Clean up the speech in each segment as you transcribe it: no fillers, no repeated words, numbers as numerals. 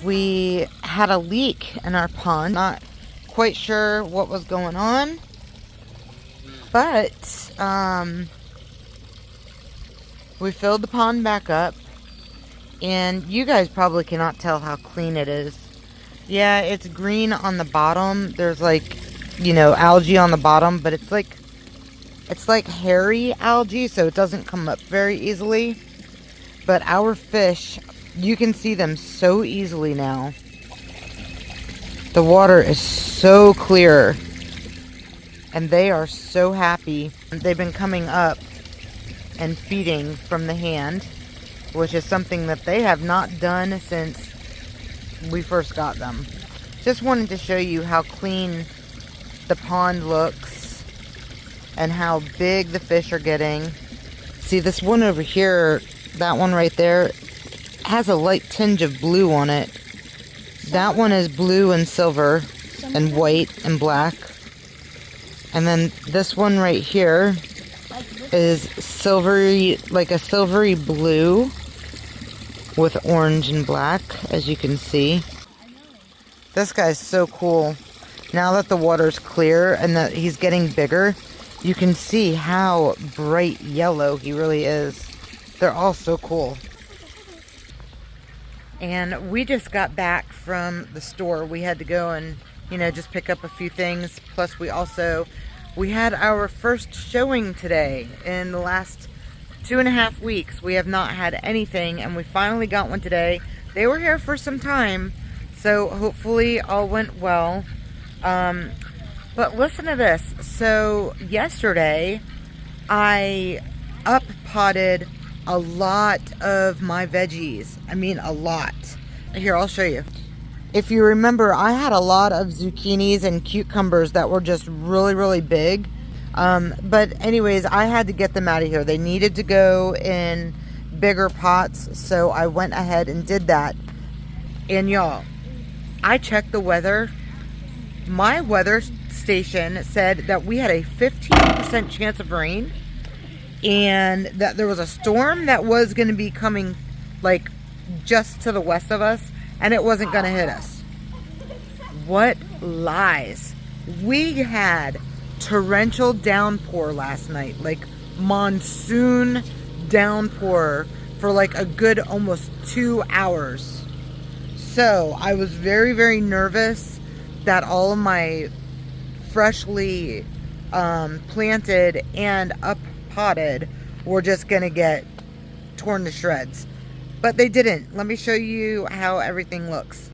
we had a leak in our pond. Not quite sure what was going on, but we filled the pond back up, and you guys probably cannot tell how clean it is. Yeah, it's green on the bottom. There's like, you know, algae on the bottom, but it's like hairy algae, so it doesn't come up very easily. But our fish, you can see them so easily now. The water is so clear, and they are so happy. They've been coming up and feeding from the hand, which is something that they have not done since we first got them. Just wanted to show you how clean the pond looks and how big the fish are getting. See, this one over here, that one right there, has a light tinge of blue on it. That one is blue and silver and white and black. And then this one right here is silvery, like a silvery blue with orange and black, as you can see. This guy's so cool. Now that the water's clear and that he's getting bigger, you can see how bright yellow he really is. They're all so cool. And we just got back from the store. We had to go and, you know, just pick up a few things. Plus we had our first showing today in the last 2.5 weeks. We have not had anything, and we finally got one today. They were here for some time, so hopefully all went well. But listen to this. So yesterday I up-potted a lot of my veggies. I mean, a lot. Here, I'll show you. If you remember, I had a lot of zucchinis and cucumbers that were just really, really big. But anyways, I had to get them out of here. They needed to go in bigger pots, so I went ahead and did that. And y'all, I checked the weather. My weather station said that we had a 15% chance of rain, and that there was a storm that was going to be coming like just to the west of us, and it wasn't going to hit us. What lies. We had torrential downpour last night, like monsoon downpour for like a good almost 2 hours. So I was very, very nervous that all of my freshly planted and up potted were just gonna get torn to shreds, but they didn't. Let me show you how everything looks.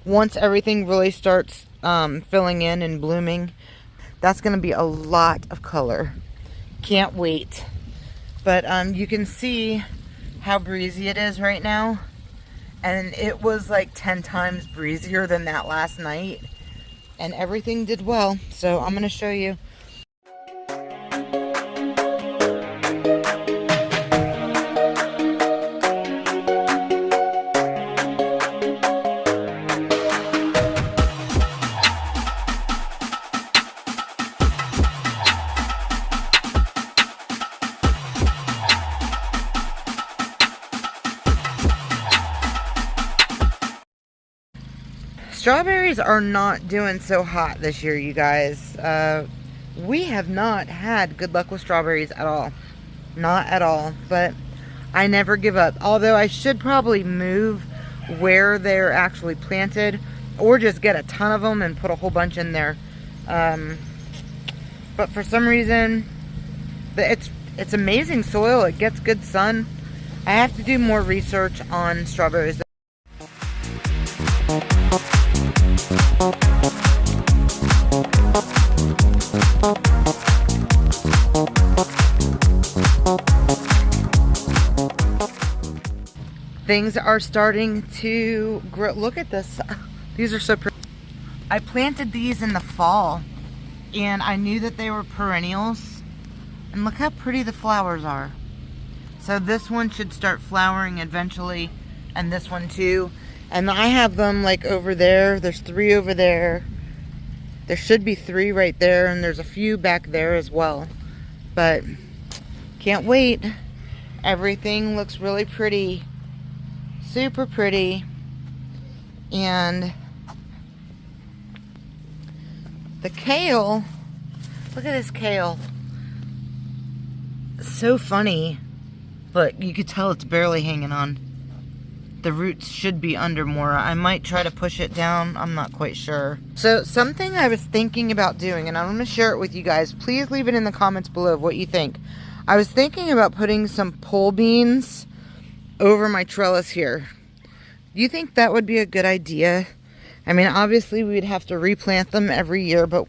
Once everything really starts filling in and blooming, that's going to be a lot of color. Can't wait. But you can see how breezy it is right now. And it was like 10 times breezier than that last night. And everything did well. So I'm going to show you. Strawberries are not doing so hot this year, you guys. We have not had good luck with strawberries at all. Not at all. But I never give up. Although I should probably move where they're actually planted, or just get a ton of them and put a whole bunch in there. But for some reason, it's amazing soil. It gets good sun. I have to do more research on strawberries. Things are starting to grow. Look at this. These are so pretty. I planted these in the fall, and I knew that they were perennials. And look how pretty the flowers are. So this one should start flowering eventually and this one too. And I have them like over there. There's 3 over there. There should be 3 right there, and there's a few back there as well. But can't wait. Everything looks really pretty. Super pretty. And the kale, look at this kale. So funny. Look, you could tell it's barely hanging on. The roots should be under more. I might try to push it down. I'm not quite sure. So something I was thinking about doing, and I'm going to share it with you guys. Please leave it in the comments below of what you think. I was thinking about putting some pole beans over my trellis here. Do you think that would be a good idea? I mean, obviously we'd have to replant them every year, but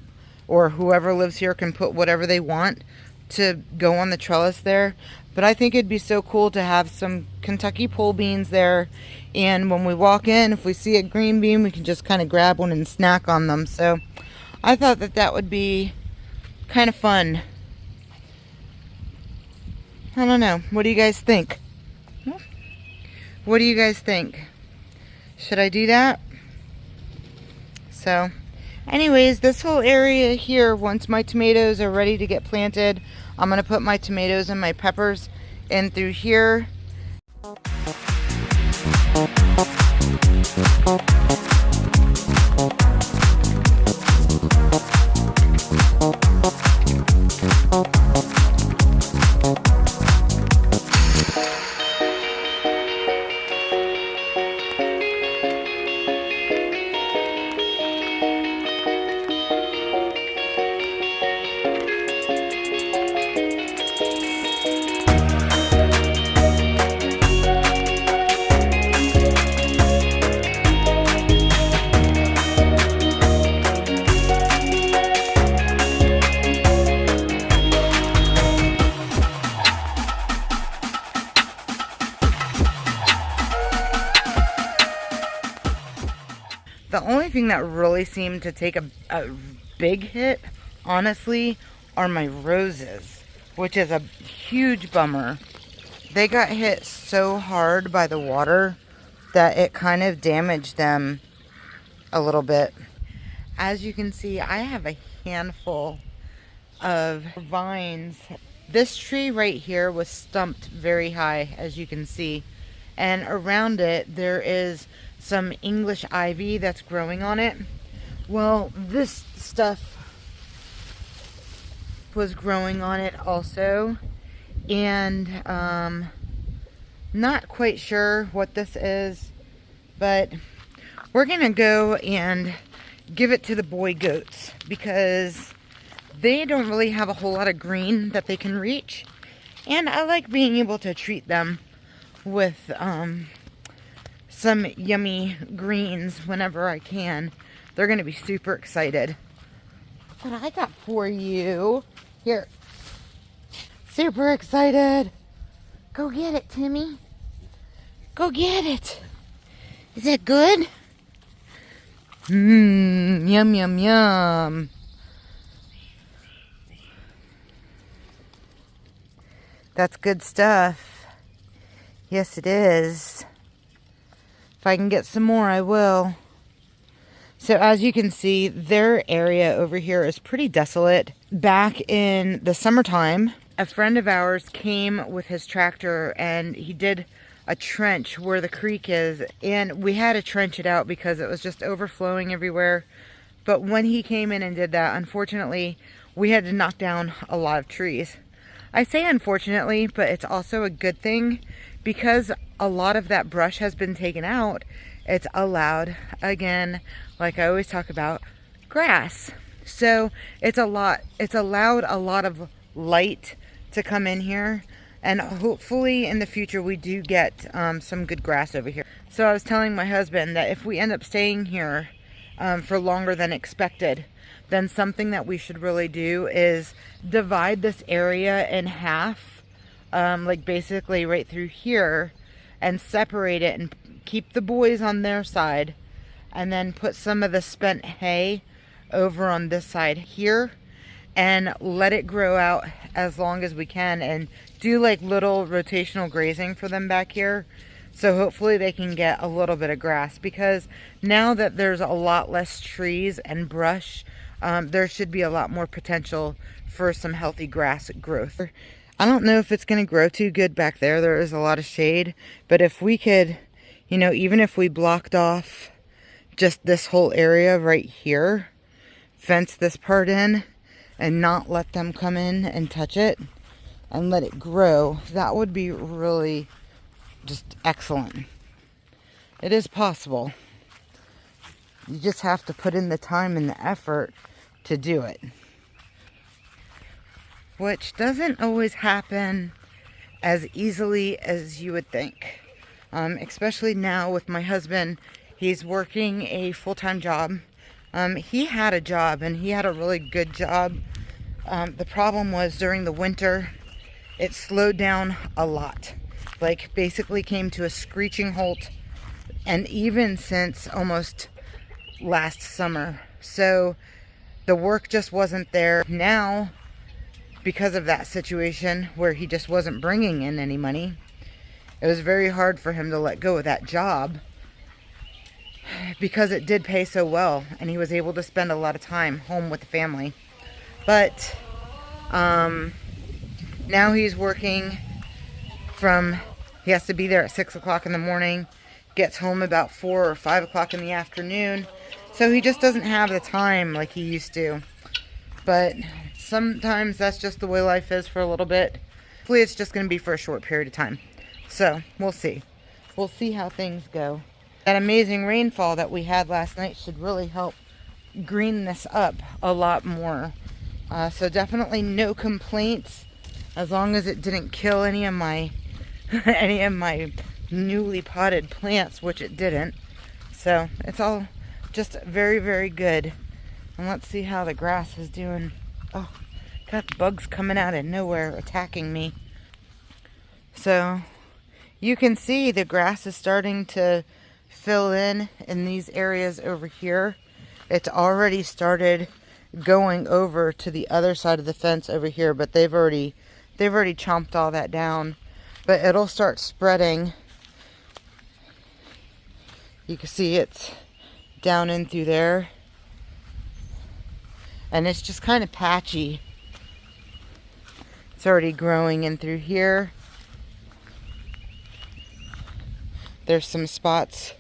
or whoever lives here can put whatever they want to go on the trellis there. But I think it'd be so cool to have some Kentucky pole beans there. And when we walk in, if we see a green bean, we can just kind of grab one and snack on them. So I thought that that would be kind of fun. I don't know. What do you guys think? What do you guys think? Should I do that? So anyways, this whole area here, once my tomatoes are ready to get planted, I'm going to put my tomatoes and my peppers in through here. The only thing that really seemed to take a big hit, honestly, are my roses, which is a huge bummer. They got hit so hard by the water that it kind of damaged them a little bit. As you can see, I have a handful of vines. This tree right here was stumped very high, as you can see. And around it, there is some English ivy that's growing on it. Well, this stuff was growing on it also. And not quite sure what this is, but we're gonna go and give it to the boy goats because they don't really have a whole lot of green that they can reach. And I like being able to treat them with some yummy greens whenever I can. They're gonna be super excited. What I got for you here. Super excited. Go get it, Timmy. Go get it. Is that good? Mmm, yum, yum, yum. That's good stuff. Yes, it is. If I can get some more, I will. So as you can see, their area over here is pretty desolate. Back in the summertime, a friend of ours came with his tractor and he did a trench where the creek is, and we had to trench it out because it was just overflowing everywhere. But when he came in and did that, unfortunately, we had to knock down a lot of trees. I say unfortunately, but it's also a good thing because a lot of that brush has been taken out. It's allowed, again, like I always talk about, grass. So it's allowed a lot of light to come in here, and hopefully in the future we do get some good grass over here. So I was telling my husband that if we end up staying here for longer than expected, then something that we should really do is divide this area in half, like basically right through here, and separate it and keep the boys on their side, and then put some of the spent hay over on this side here and let it grow out as long as we can, and do like little rotational grazing for them back here So hopefully they can get a little bit of grass, because now that there's a lot less trees and brush, there should be a lot more potential for some healthy grass growth. I don't know if it's going to grow too good back there. There is a lot of shade, but if we could, you know, even if we blocked off just this whole area right here, fence this part in and not let them come in and touch it and let it grow, that would be really just excellent. It is possible. You just have to put in the time and the effort to do it, which doesn't always happen as easily as you would think. Especially now with my husband, he's working a full-time job. He had a job, and he had a really good job. The problem was during the winter, it slowed down a lot. Like basically came to a screeching halt, and even since almost last summer. So the work just wasn't there. Now, because of that situation where he just wasn't bringing in any money, it was very hard for him to let go of that job, because it did pay so well and he was able to spend a lot of time home with the family. But now he's working he has to be there at 6 o'clock in the morning, gets home about 4 or 5 o'clock in the afternoon. So he just doesn't have the time like he used to. But sometimes that's just the way life is for a little bit. Hopefully it's just going to be for a short period of time. So we'll see. We'll see how things go. That amazing rainfall that we had last night should really help green this up a lot more. So definitely no complaints, as long as it didn't kill any of my newly potted plants, which it didn't. So it's all just very, very good. And let's see how the grass is doing. Oh, got bugs coming out of nowhere attacking me. So you can see the grass is starting to fill in these areas over here. It's already started going over to the other side of the fence over here, but they've already chomped all that down. But it'll start spreading. You can see it's down in through there, and it's just kind of patchy. It's already growing in through here. There's some spots.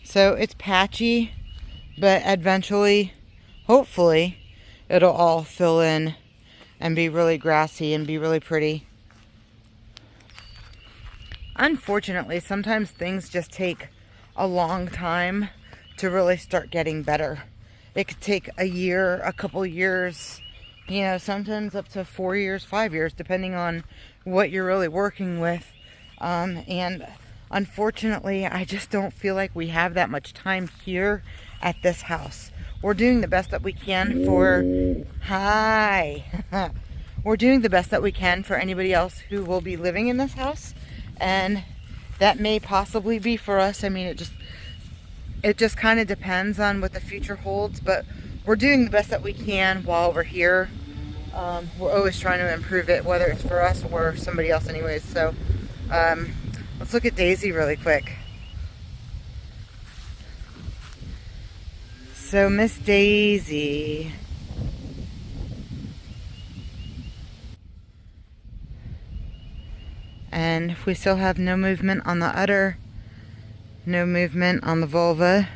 So it's patchy, but eventually, hopefully, it'll all fill in and be really grassy and be really pretty. Unfortunately, sometimes things just take a long time to really start getting better. It could take a year, a couple years, you know, sometimes up to 4 years, 5 years, depending on what you're really working with. And unfortunately, I just don't feel like we have that much time here at this house. We're doing the best that we can for... Hi! We're doing the best that we can for anybody else who will be living in this house. And that may possibly be for us. I mean, it just kind of depends on what the future holds. But we're doing the best that we can while we're here. We're always trying to improve it, whether it's for us or somebody else anyways. So, let's look at Daisy really quick. So Miss Daisy. And we still have no movement on the udder, no movement on the vulva.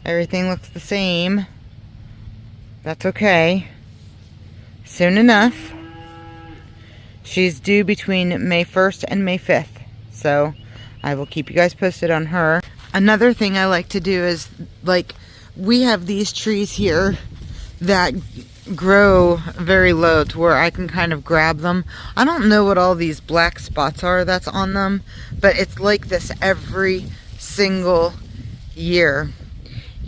Everything looks the same. That's okay. Soon enough. She's due between May 1st and May 5th. So I will keep you guys posted on her. Another thing I like to do is, like, we have these trees here that grow very low to where I can kind of grab them. I don't know what all these black spots are that's on them, but it's like this every single year.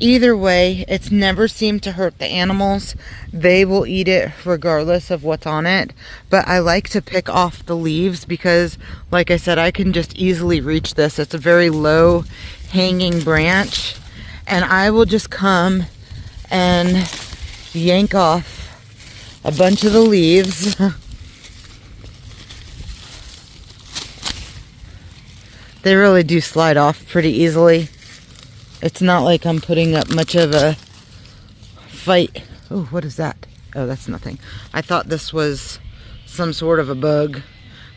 Either way, it's never seemed to hurt the animals. They will eat it regardless of what's on it. But I like to pick off the leaves because, like I said, I can just easily reach this. It's a very low hanging branch. And I will just come and yank off a bunch of the leaves. They really do slide off pretty easily. It's not like I'm putting up much of a fight. Oh, what is that? Oh, that's nothing. I thought this was some sort of a bug,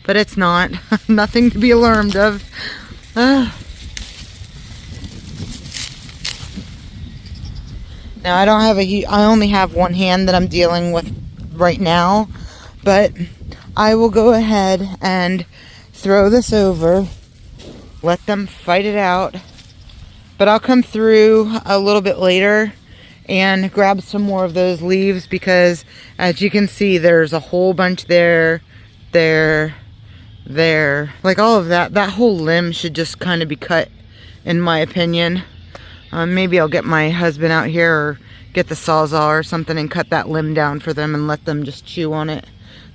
but it's not. Nothing to be alarmed of. Now, I don't have I only have one hand that I'm dealing with right now, but I will go ahead and throw this over, let them fight it out. But I'll come through a little bit later and grab some more of those leaves, because as you can see, there's a whole bunch there, like all of that. That whole limb should just kind of be cut, in my opinion. Maybe I'll get my husband out here or get the Sawzall or something and cut that limb down for them and let them just chew on it.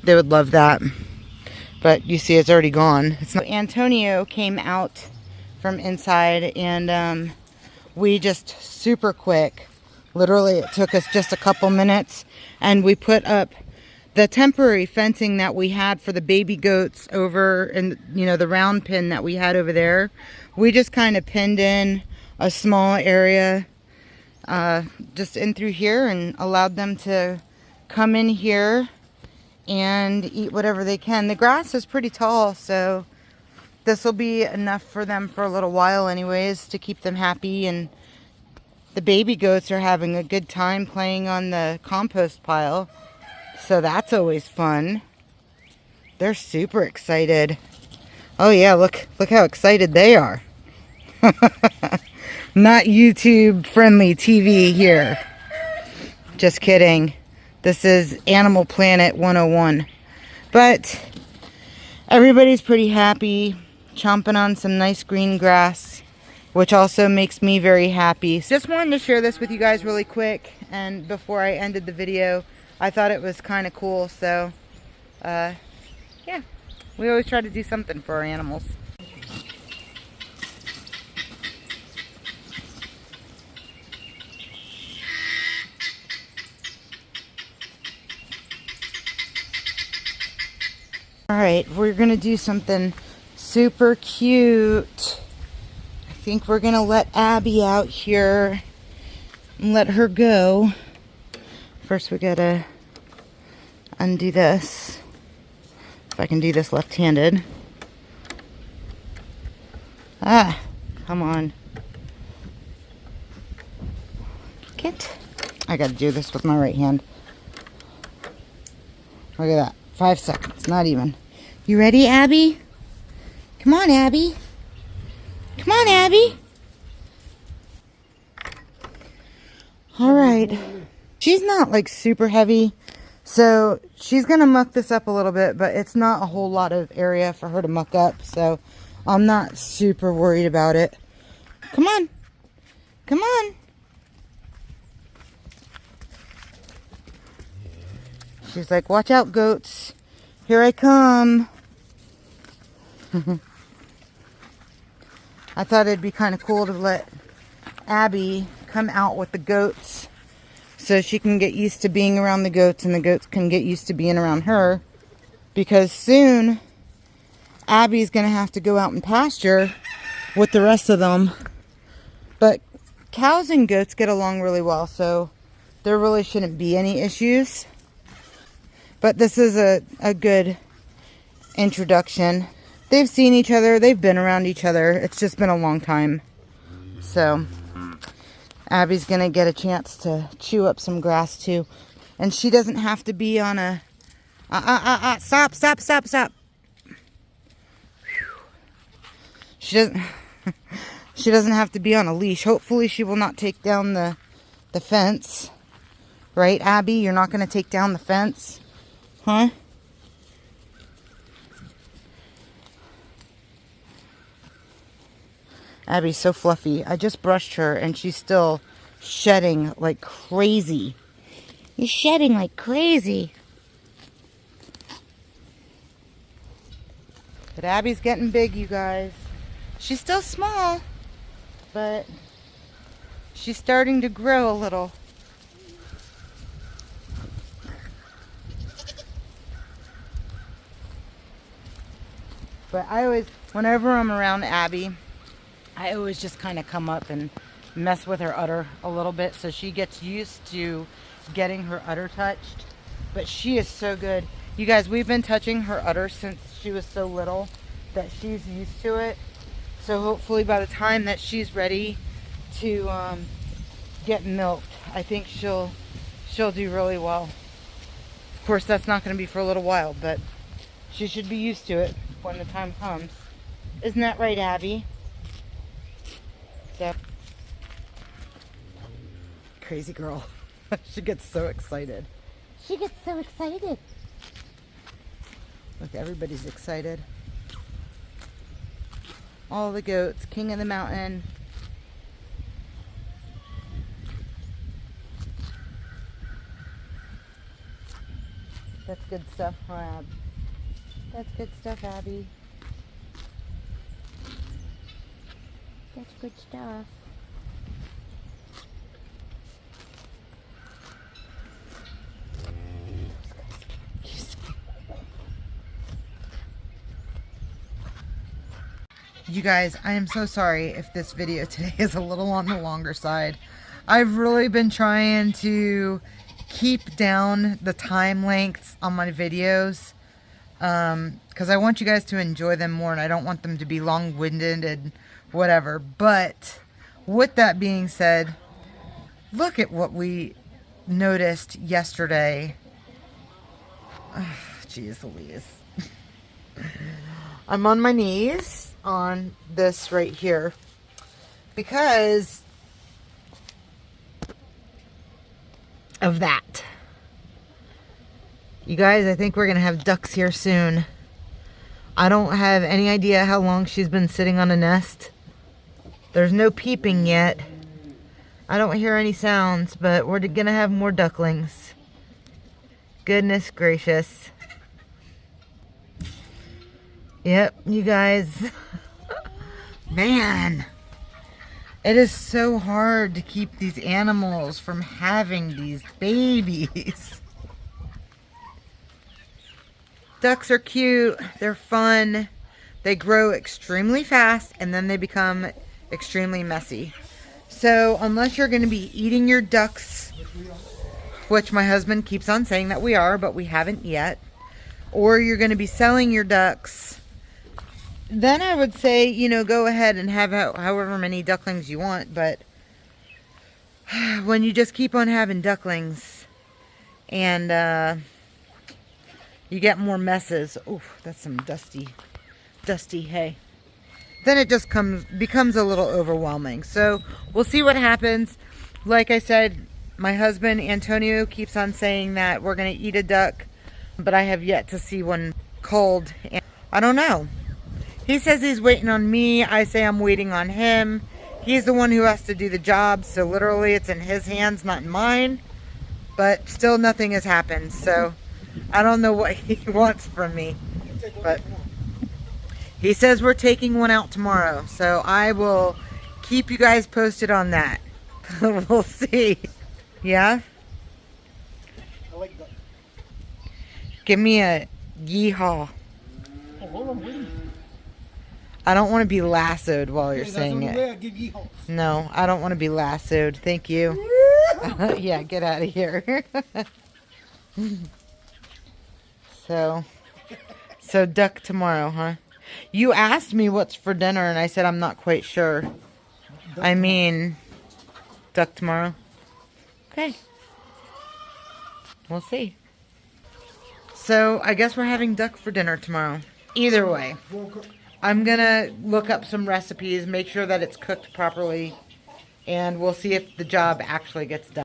They would love that. But you see, it's already gone. Antonio came out from inside, and we just super quick, literally it took us just a couple minutes, and we put up the temporary fencing that we had for the baby goats over in, you know, the round pin that we had over there. We just kind of pinned in a small area just in through here and allowed them to come in here and eat whatever they can. The grass is pretty tall, so this will be enough for them for a little while anyways, to keep them happy. And the baby goats are having a good time playing on the compost pile, so that's always fun. They're super excited. Oh yeah, look how excited they are. Not YouTube friendly TV here. Just kidding. This is Animal Planet 101. But everybody's pretty happy, chomping on some nice green grass, which also makes me very happy. Just wanted to share this with you guys really quick, and before I ended the video, I thought it was kind of cool. So yeah, we always try to do something for our animals. Alright, we're gonna do something super cute. I think we're gonna let Abby out here and let her go. First we gotta undo this. If I can do this left-handed. Ah, come on. Get. I gotta do this with my right hand. Look at that. 5 seconds, not even. You ready, Abby? Come on, Abby. Come on, Abby. All right. She's not like super heavy, so she's gonna muck this up a little bit, but it's not a whole lot of area for her to muck up, so I'm not super worried about it. Come on. Come on. She's like, watch out, goats. Here I come. I thought it'd be kind of cool to let Abby come out with the goats so she can get used to being around the goats and the goats can get used to being around her, because soon Abby's going to have to go out and pasture with the rest of them. But cows and goats get along really well, so there really shouldn't be any issues. But this is a good introduction. They've seen each other. They've been around each other. It's just been a long time. So Abby's going to get a chance to chew up some grass too. And she doesn't have to be on a... Stop, stop, stop, stop. She doesn't... She doesn't have to be on a leash. Hopefully she will not take down the fence. Right, Abby? You're not going to take down the fence? Huh? Abby's so fluffy. I just brushed her and she's still shedding like crazy. You're shedding like crazy. But Abby's getting big, you guys. She's still small, but she's starting to grow a little. But I always, whenever I'm around Abby, I always just kind of come up and mess with her udder a little bit so she gets used to getting her udder touched. But she is so good. You guys, we've been touching her udder since she was so little that she's used to it. So hopefully by the time that she's ready to get milked, I think she'll do really well. Of course, that's not going to be for a little while, but she should be used to it when the time comes. Isn't that right, Abby? So, crazy girl. She gets so excited. She gets so excited. Look, everybody's excited. All the goats, king of the mountain. That's good stuff, huh, Ab? That's good stuff, Abby. That's good stuff. You guys, I am so sorry if this video today is a little on the longer side. I've really been trying to keep down the time lengths on my videos because I want you guys to enjoy them more and I don't want them to be long-winded and whatever. But with that being said, look at what we noticed yesterday. Jeez Louise. I'm on my knees on this right here because of that. You guys, I think we're gonna have ducks here soon. I don't have any idea how long she's been sitting on a nest. There's no peeping yet. I don't hear any sounds, but we're gonna have more ducklings. Goodness gracious. Yep, you guys. Man, it is so hard to keep these animals from having these babies. Ducks are cute, they're fun, they grow extremely fast, and then they become extremely messy. So unless you're going to be eating your ducks, which my husband keeps on saying that we are, but we haven't yet, or you're going to be selling your ducks, then I would say, you know, go ahead and have however many ducklings you want. But when you just keep on having ducklings and you get more messes, oh, that's some dusty hay, then it just becomes a little overwhelming. So we'll see what happens. Like I said, my husband Antonio keeps on saying that we're going to eat a duck, but I have yet to see one cold. And I don't know. He says he's waiting on me. I say I'm waiting on him. He's the one who has to do the job, so literally it's in his hands, not in mine. But still nothing has happened, so I don't know what he wants from me. But he says we're taking one out tomorrow, so I will keep you guys posted on that. We'll see. Yeah? I like that. Give me a yeehaw. Oh, hold on, wait. I don't want to be lassoed while you're saying it. I give yeehaws. No, I don't want to be lassoed. Thank you. Yeah, get out of here. So duck tomorrow, huh? You asked me what's for dinner, and I said I'm not quite sure. I mean, duck tomorrow. Okay. We'll see. So I guess we're having duck for dinner tomorrow. Either way. I'm going to look up some recipes, make sure that it's cooked properly, and we'll see if the job actually gets done.